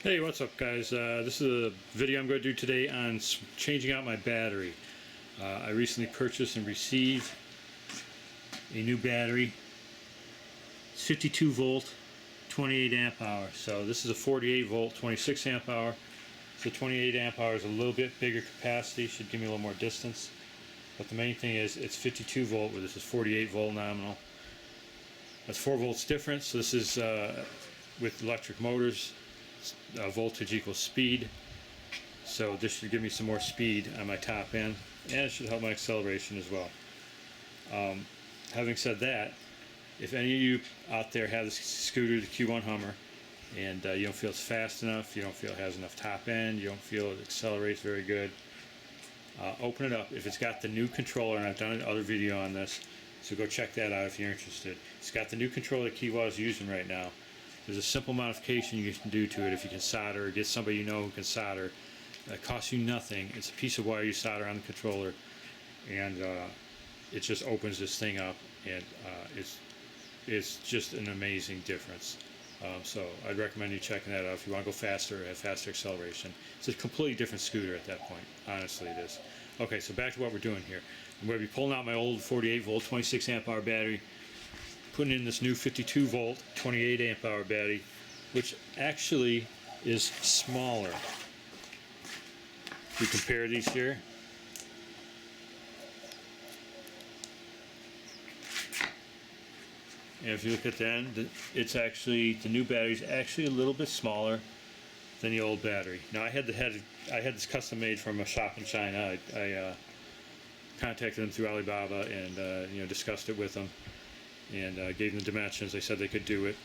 Hey, what's up guys? This is a video I'm going to do today on changing out my battery. I recently purchased and received a new battery. It's 52 volt, 28 amp hour. So this is a 48 volt, 26 amp hour. So 28 amp hour is a little bit bigger capacity, should give me a little more distance. But the main thing is it's 52 volt, where this is 48 volt nominal. That's 4 volts difference. So this is with electric motors. Voltage equals speed, so this should give me some more speed on my top end, and it should help my acceleration as well. Having said that, if any of you out there have this scooter, the Qiewa Hummer, and you don't feel it's fast enough, you don't feel it has enough top end, you don't feel it accelerates very good, open it up. If it's got the new controller, and I've done another video on this, so go check that out if you're interested. It's got the new controller Qiewa is using right now. There's a simple modification you can do to it if you can solder, or get somebody you know who can solder. It costs you nothing. It's a piece of wire you solder on the controller, and it just opens this thing up, and it's just an amazing difference. So I'd recommend you checking that out if you want to go faster, have faster acceleration. It's a completely different scooter at that point. Honestly, it is. Okay, so back to what we're doing here. I'm going to be pulling out my old 48 volt, 26 amp hour battery, putting in this new 52 volt 28 amp hour battery, which actually is smaller. If we compare these here, and if you look at the end, it's actually, the new battery is actually a little bit smaller than the old battery. Now I had this custom made from a shop in China. I contacted them through Alibaba and discussed it with them, and gave them the dimensions. They said they could do it.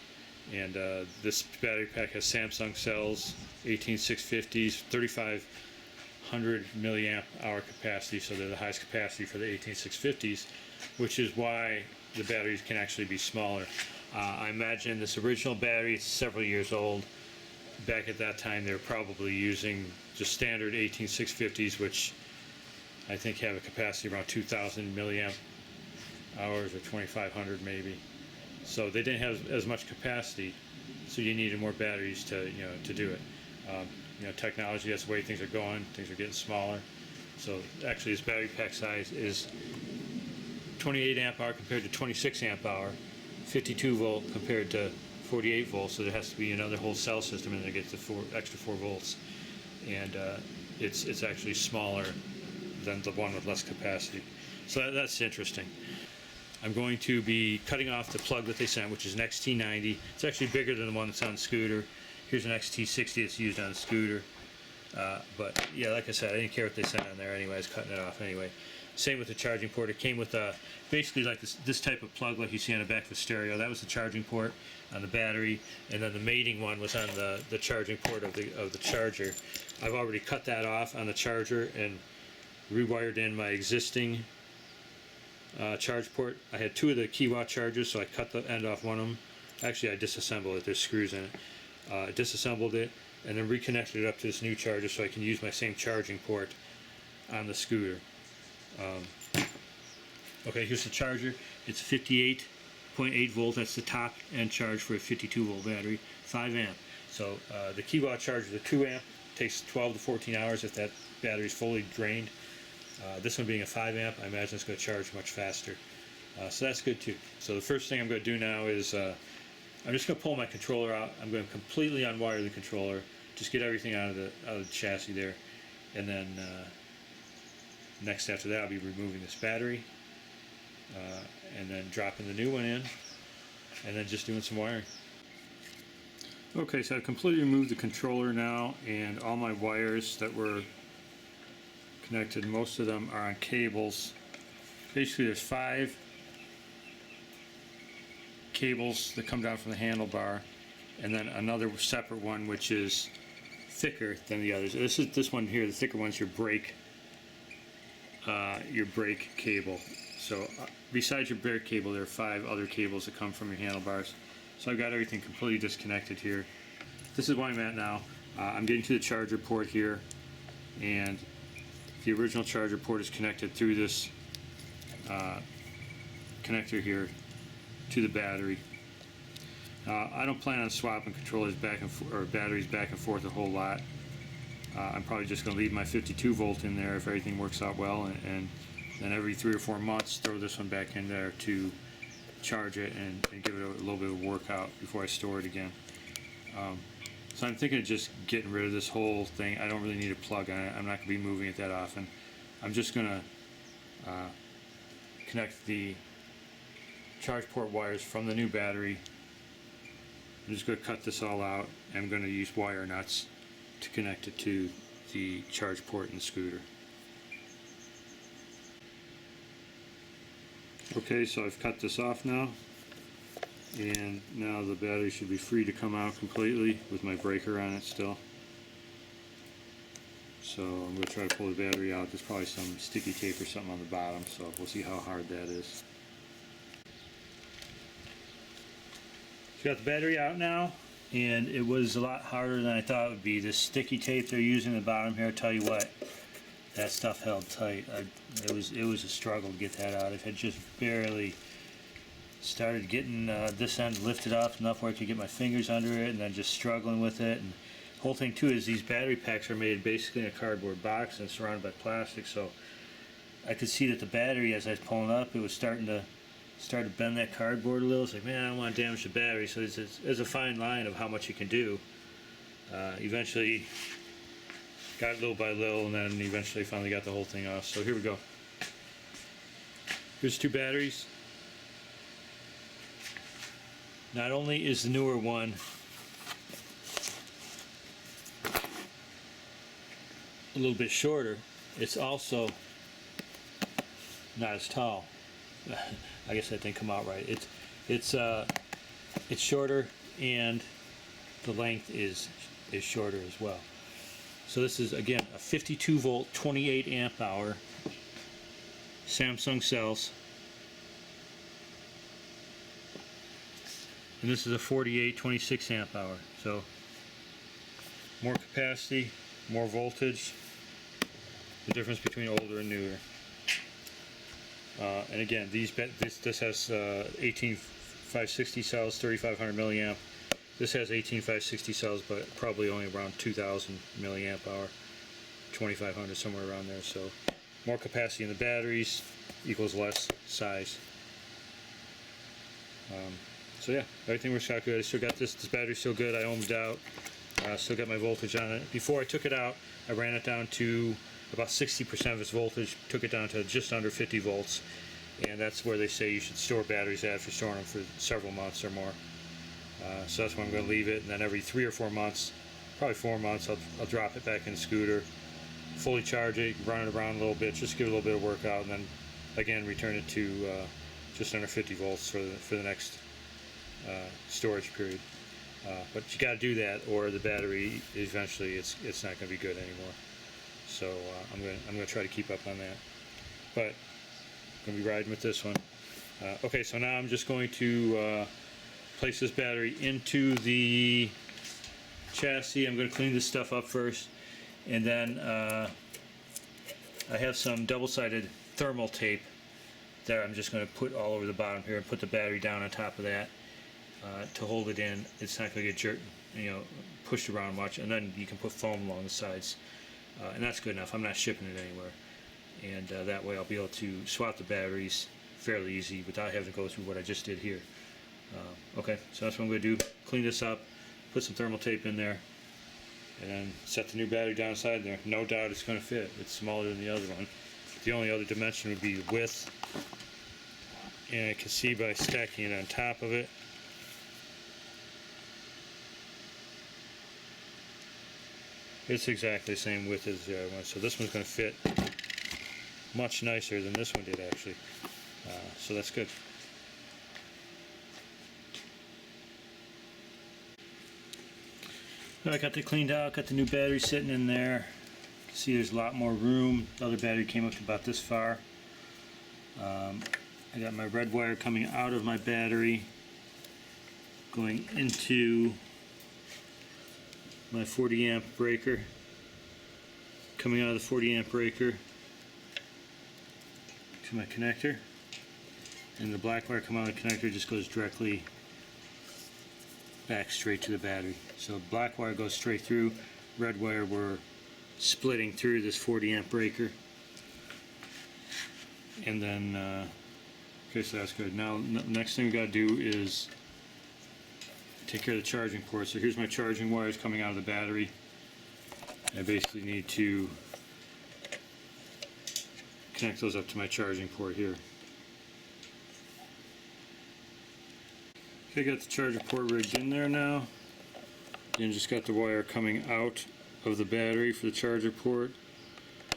And this battery pack has Samsung cells, 18650s, 3500 milliamp hour capacity, so they're the highest capacity for the 18650s, which is why the batteries can actually be smaller. I imagine this original battery is several years old. Back at that time, they were probably using just standard 18650s, which I think have a capacity around 2000 milliamp hours, or 2500 maybe. So they didn't have as much capacity, so you needed more batteries to do it. Technology, that's the way things are going. Things are getting smaller. So actually this battery pack size is 28 amp hour compared to 26 amp hour, 52 volt compared to 48 volts, so there has to be another whole cell system in there to get the extra 4 volts. And it's actually smaller than the one with less capacity. So that's interesting. I'm going to be cutting off the plug that they sent, which is an XT90. It's actually bigger than the one that's on the scooter. Here's an XT60 that's used on the scooter. But yeah, like I said, I didn't care what they sent on there anyway. I was cutting it off anyway. Same with the charging port. It came with basically like this type of plug like you see on the back of the stereo. That was the charging port on the battery, and then the mating one was on the charging port of the charger. I've already cut that off on the charger and rewired in my existing charge port. I had 2 of the Qiewa chargers, so I cut the end off one of them. Actually, I disassembled it. There's screws in it. I disassembled it and then reconnected it up to this new charger so I can use my same charging port on the scooter. Okay, here's the charger. It's 58.8 volt. That's the top end charge for a 52 volt battery, 5 amp. So the Qiewa charger, the 2 amp, takes 12 to 14 hours if that battery is fully drained. This one being a 5 amp, I imagine it's going to charge much faster. So that's good too. So the first thing I'm going to do now is I'm just going to pull my controller out. I'm going to completely unwire the controller, just get everything out of the chassis there, and then next after that I'll be removing this battery, and then dropping the new one in, and then just doing some wiring. Okay, so I've completely removed the controller now, and all my wires that were connected, most of them are on cables. Basically there's 5 cables that come down from the handlebar, and then another separate one which is thicker than the others. This one here, the thicker one's your brake cable. So besides your brake cable, there are 5 other cables that come from your handlebars. So I've got everything completely disconnected here. This is where I'm at now. I'm getting to the charger port here, and the original charger port is connected through this connector here to the battery. I don't plan on swapping controllers back and or batteries back and forth a whole lot. I'm probably just going to leave my 52 volt in there if everything works out well, and then every 3 or 4 months throw this one back in there to charge it and give it a little bit of a workout before I store it again. So I'm thinking of just getting rid of this whole thing. I don't really need a plug on it. I'm not going to be moving it that often. I'm just going to connect the charge port wires from the new battery. I'm just going to cut this all out. I'm going to use wire nuts to connect it to the charge port in the scooter. Okay, so I've cut this off now, and now the battery should be free to come out completely with my breaker on it still. So I'm going to try to pull the battery out. There's probably some sticky tape or something on the bottom, so we'll see how hard that is. So got the battery out now, and it was a lot harder than I thought it would be. This sticky tape they're using at the bottom here, I'll tell you what, that stuff held tight. It was a struggle to get that out. It had just barely started getting this end lifted up enough where I could get my fingers under it, and then just struggling with it. And the whole thing too is these battery packs are made basically in a cardboard box and surrounded by plastic, so I could see that the battery, as I was pulling up, it was starting to bend that cardboard a little. It's like, man, I don't want to damage the battery. So there's a fine line of how much you can do. Eventually got little by little, and then eventually finally got the whole thing off. So here we go. Here's 2 batteries. Not only is the newer one a little bit shorter, it's also not as tall. I guess that didn't come out right. It's shorter, and the length is shorter as well. So this is again a 52 volt 28 amp hour Samsung cells, and this is a 48 26 amp hour. So more capacity, more voltage. The difference between older and newer. And again, this has 18560 cells, 3500 milliamp. This has 18560 cells, but probably only around 2000 milliamp hour, 2500, somewhere around there. So more capacity in the batteries equals less size. So yeah, everything works out good. I still got this battery's still good. I ohmed out. Still got my voltage on it. Before I took it out, I ran it down to about 60% of its voltage, took it down to just under 50 volts, and that's where they say you should store batteries at if you're storing them for several months or more. So that's where I'm going to leave it, and then every 3 or 4 months, probably 4 months, I'll drop it back in the scooter, fully charge it, run it around a little bit, just give it a little bit of workout, and then again return it to just under 50 volts for the next storage period. But you got to do that, or the battery eventually it's not going to be good anymore. So I'm gonna try to keep up on that, but I'm gonna be riding with this one. Okay, so now I'm just going to place this battery into the chassis. I'm going to clean this stuff up first, and then I have some double-sided thermal tape that I'm just going to put all over the bottom here and put the battery down on top of that to hold it in. It's not going to get jerked, pushed around much, and then you can put foam along the sides. And that's good enough. I'm not shipping it anywhere, and that way I'll be able to swap the batteries fairly easy without having to go through what I just did here. Okay, so that's what I'm going to do. Clean this up, put some thermal tape in there, and then set the new battery down inside there. No doubt it's going to fit. It's smaller than the other one. The only other dimension would be the width, and I can see by stacking it on top of it. It's exactly the same width as the other one, so this one's going to fit much nicer than this one did actually. So that's good. I got it cleaned out, got the new battery sitting in there. You can see there's a lot more room. The other battery came up to about this far. I got my red wire coming out of my battery, going into my 40 amp breaker, coming out of the 40 amp breaker to my connector, and the black wire coming out of the connector just goes directly back straight to the battery. So black wire goes straight through, red wire we're splitting through this 40 amp breaker. And then, okay, so that's good. Now, next thing we got to do is take care of the charging port. So here's my charging wires coming out of the battery. I basically need to connect those up to my charging port here. Okay, got the charger port rigged in there now. And just got the wire coming out of the battery for the charger port.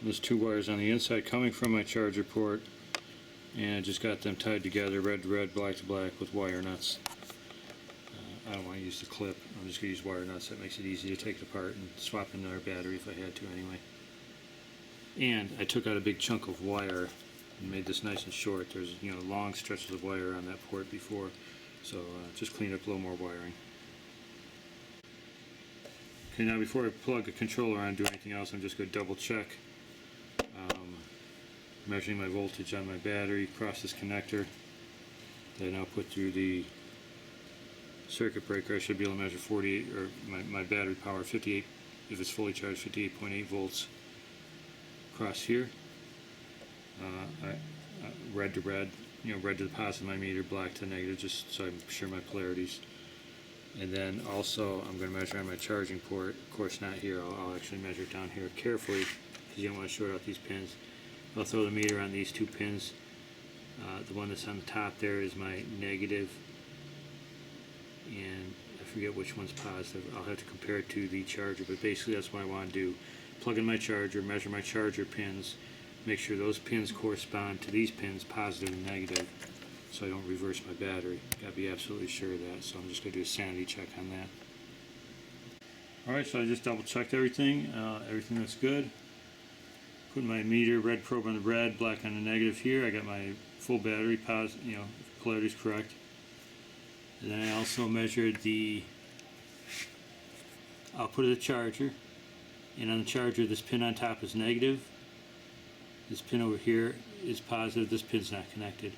There's two wires on the inside coming from my charger port, and I just got them tied together, red to red, black to black, with wire nuts. I don't want to use the clip. I'm just going to use wire nuts. That makes it easy to take it apart and swap in another battery if I had to anyway. And I took out a big chunk of wire and made this nice and short. There's long stretches of wire on that port before, so just cleaned up a little more wiring. Okay, now before I plug a controller on and do anything else, I'm just going to double check. Measuring my voltage on my battery across this connector that I now put through the circuit breaker. I should be able to measure 48, or my battery power 58, if it's fully charged, 58.8 volts across here. Red to red, red to the positive of my meter, black to negative, just so I'm sure my polarities. And then also I'm going to measure on my charging port. Of course not here, I'll actually measure it down here carefully because you don't want to short out these pins. I'll throw the meter on these two pins. The one that's on the top there is my negative, and I forget which one's positive. I'll have to compare it to the charger, but basically that's what I want to do. Plug in my charger, measure my charger pins, make sure those pins correspond to these pins, positive and negative, so I don't reverse my battery. Got to be absolutely sure of that, so I'm just going to do a sanity check on that. Alright, so I just double checked everything. Everything looks good. Put my meter, red probe on the red, black on the negative here. I got my full battery, polarity is correct. And then I also measured the output of the charger. And on the charger, this pin on top is negative. This pin over here is positive. This pin's not connected.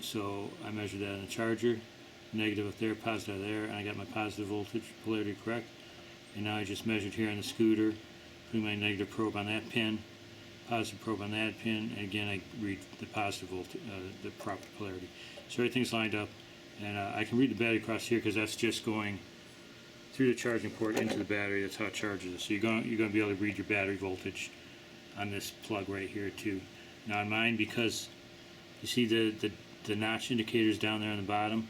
So I measured that on the charger. Negative up there, positive there, and I got my positive voltage, polarity correct. And now I just measured here on the scooter, putting my negative probe on that pin, positive probe on that pin, and again I read the positive voltage, the proper polarity. So everything's lined up, and I can read the battery across here because that's just going through the charging port into the battery. That's how it charges it. So you're going to be able to read your battery voltage on this plug right here too. Now on mine, because you see the notch indicators down there on the bottom,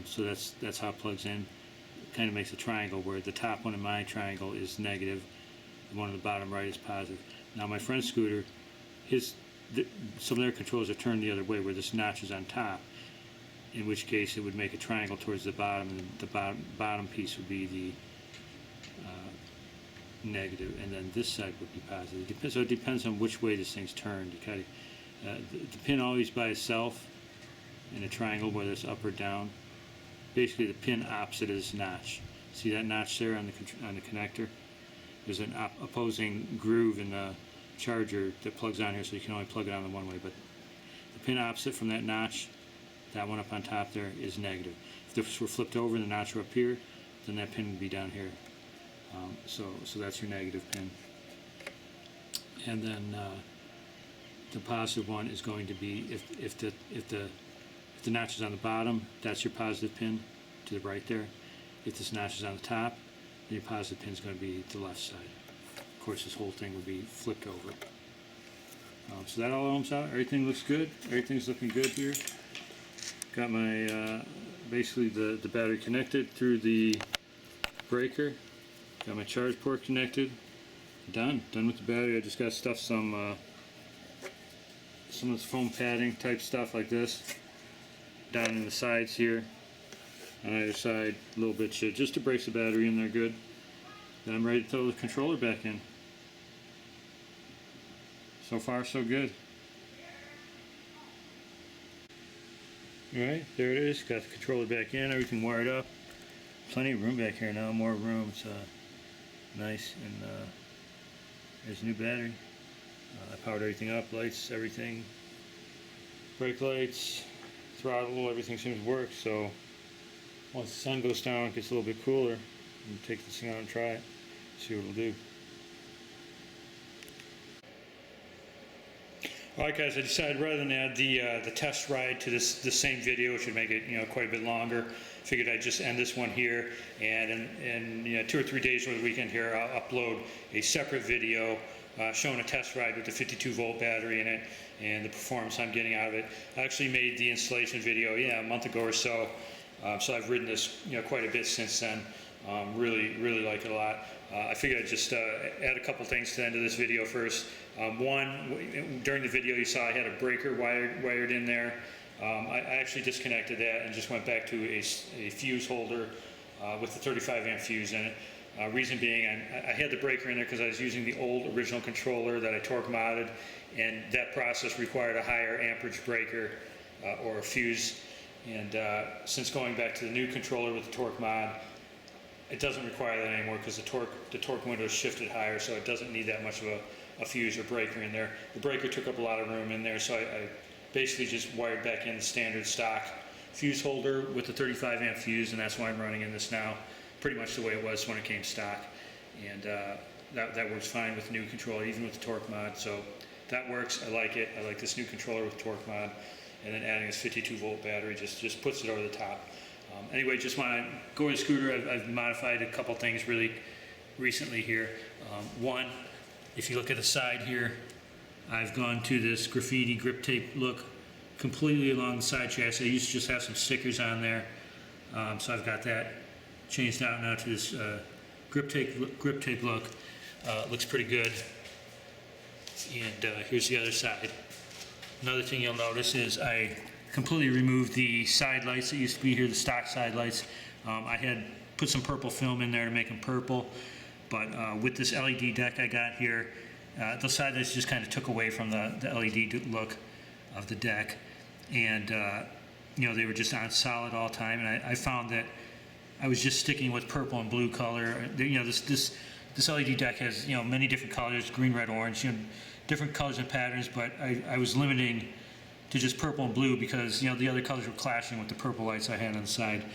so that's how it plugs in. Kind of makes a triangle where the top one in my triangle is negative, the one on the bottom right is positive. Now my friend's scooter, some of their controls are turned the other way where this notch is on top, in which case it would make a triangle towards the bottom, and the bottom piece would be the negative, and then this side would be positive. So it depends on which way this thing's turned. The pin always by itself in a triangle, whether it's up or down. Basically the pin opposite is notch. See that notch there on the connector? There's an opposing groove in the charger that plugs on here, so you can only plug it on the one way, but the pin opposite from that notch, that one up on top there, is negative. If this were flipped over and the notch were up here, then that pin would be down here. So that's your negative pin. And then the positive one is going to be, if the notch is on the bottom, that's your positive pin to the right there. If this notch is on the top, then your positive pin is going to be the left side. Of course, this whole thing would be flipped over. So that all ohms out. Everything looks good. Everything's looking good here. Got my basically the battery connected through the breaker. Got my charge port connected. Done with the battery. I just got to stuff some of this foam padding type stuff like this down in the sides here, on either side, a little bit shit, just to brace the battery in there good. Then I'm ready to throw the controller back in. So far, so good. Alright, there it is. Got the controller back in, everything wired up. Plenty of room back here now, more room. It's nice, and there's a new battery. I powered everything up, lights, everything. Brake lights, throttle, everything seems to work, so Once the sun goes down, it gets a little bit cooler. And take this thing out and try it. See what it'll do. Alright guys, I decided rather than add the test ride to this same video, which would make it quite a bit longer, figured I'd just end this one here, and in 2 or 3 days over the weekend here, I'll upload a separate video showing a test ride with the 52-volt battery in it and the performance I'm getting out of it. I actually made the installation video, a month ago or so, so I've ridden this quite a bit since then. Really like it a lot. I figured I'd just add a couple things to the end of this video first. One, during the video you saw I had a breaker wired in there. I actually disconnected that and just went back to a fuse holder with the 35 amp fuse in it. Reason being, I had the breaker in there because I was using the old original controller that I torque modded, and that process required a higher amperage breaker or a fuse. And since going back to the new controller with the torque mod, it doesn't require that anymore because the torque window is shifted higher, so it doesn't need that much of a fuse or breaker in there. The breaker took up a lot of room in there, so I basically just wired back in the standard stock fuse holder with the 35 amp fuse, and that's why I'm running in this now. Pretty much the way it was when it came stock, and that works fine with the new controller, even with the torque mod. So that works. I like it. I like this new controller with torque mod, and then adding this 52-volt battery just puts it over the top. Anyway, just want to go to the scooter. I've modified a couple things really recently here. One, if you look at the side here, I've gone to this graffiti grip tape look completely along the side chassis. I used to just have some stickers on there, so I've got that changed out now to this grip tape look. Looks pretty good. And here's the other side. Another thing you'll notice is I completely removed the side lights that used to be here, the stock side lights. I had put some purple film in there to make them purple, but with this LED deck I got here, the side lights just kind of took away from the LED look of the deck, and they were just on solid all the time, and I found that I was just sticking with purple and blue color. This LED deck has many different colors, green, red, orange, different colors and patterns, but I was limiting to just purple and blue because the other colors were clashing with the purple lights I had on the side,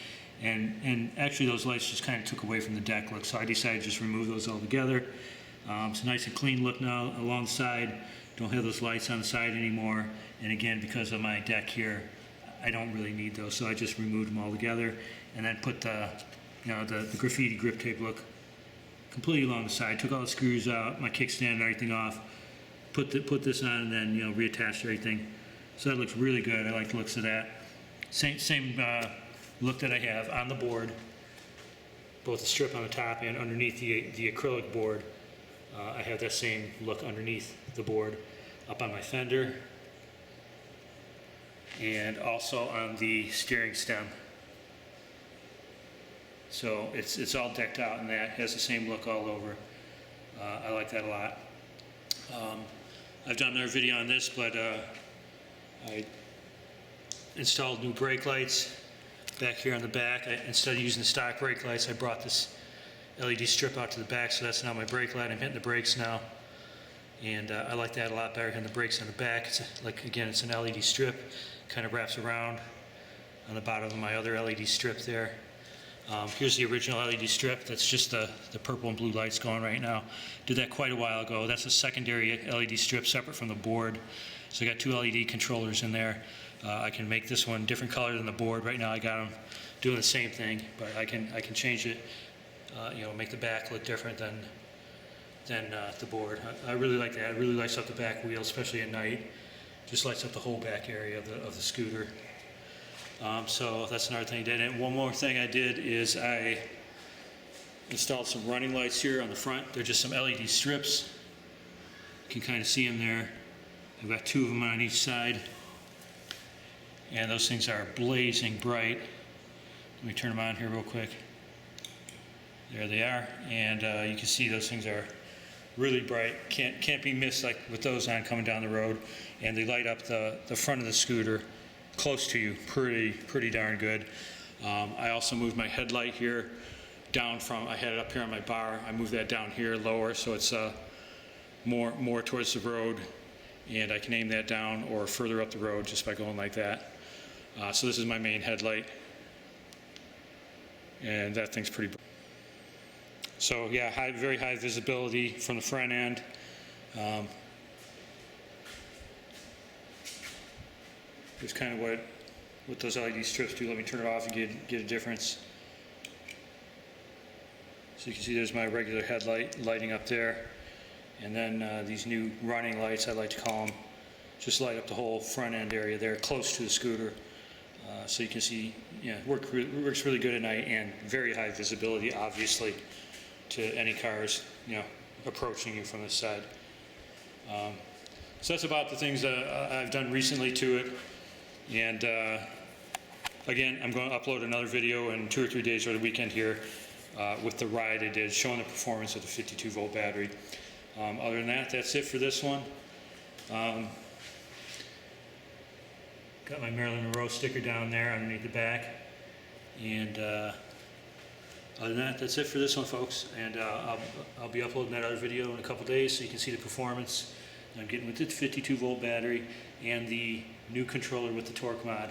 and actually those lights just kind of took away from the deck look, so I decided to just remove those altogether. It's a nice and clean look now along the side. Don't have those lights on the side anymore, and again, because of my deck here, I don't really need those, so I just removed them all together, and then put the graffiti grip tape look completely along the side. Took all the screws out, my kickstand and everything off. Put this on, and then reattached everything. So that looks really good. I like the looks of that. Same look that I have on the board, both the strip on the top and underneath the acrylic board. I have that same look underneath the board, up on my fender, and also on the steering stem. So it's all decked out, and that has the same look all over. I like that a lot. I've done another video on this, but I installed new brake lights back here on the back. Instead of using the stock brake lights, I brought this LED strip out to the back, so that's now my brake light. I'm hitting the brakes now, and I like that a lot better, hitting the brakes on the back. It's it's an LED strip, kind of wraps around on the bottom of my other LED strip there. Here's the original LED strip. That's just the purple and blue lights going right now. Did that quite a while ago. That's a secondary LED strip separate from the board. So I got two LED controllers in there. I can make this one different color than the board. Right now I got them doing the same thing, but I can change it, make the back look different than the board. I really like that. It really lights up the back wheel, especially at night. Just lights up the whole back area of the scooter. So that's another thing I did. And one more thing I did is I installed some running lights here on the front. They're just some LED strips. You can kind of see them there. I've got two of them on each side. And those things are blazing bright. Let me turn them on here real quick. There they are. And you can see those things are really bright. Can't be missed like with those on coming down the road. And they light up the front of the scooter close to you pretty darn good. I also moved my headlight here down from, I had it up here on my bar. I moved that down here lower so it's more towards the road, and I can aim that down or further up the road just by going like that. So this is my main headlight. and that thing's pretty. So yeah, very high visibility from the front end. Here's kind of what those LED strips do. Let me turn it off and get a difference. So you can see there's my regular headlight lighting up there. And then these new running lights, I like to call them, just light up the whole front end area there, close to the scooter. So you can see, works really good at night, and very high visibility, obviously, to any cars, approaching you from the side. So that's about the things that I've done recently to it. And again, I'm going to upload another video in 2 or 3 days or the weekend here with the ride I did, showing the performance of the 52-volt battery. Other than that, that's it for this one. Got my Marilyn Monroe sticker down there underneath the back. And other than that, that's it for this one, folks. And I'll be uploading that other video in a couple days so you can see the performance I'm getting with the 52-volt battery and the new controller with the torque mod.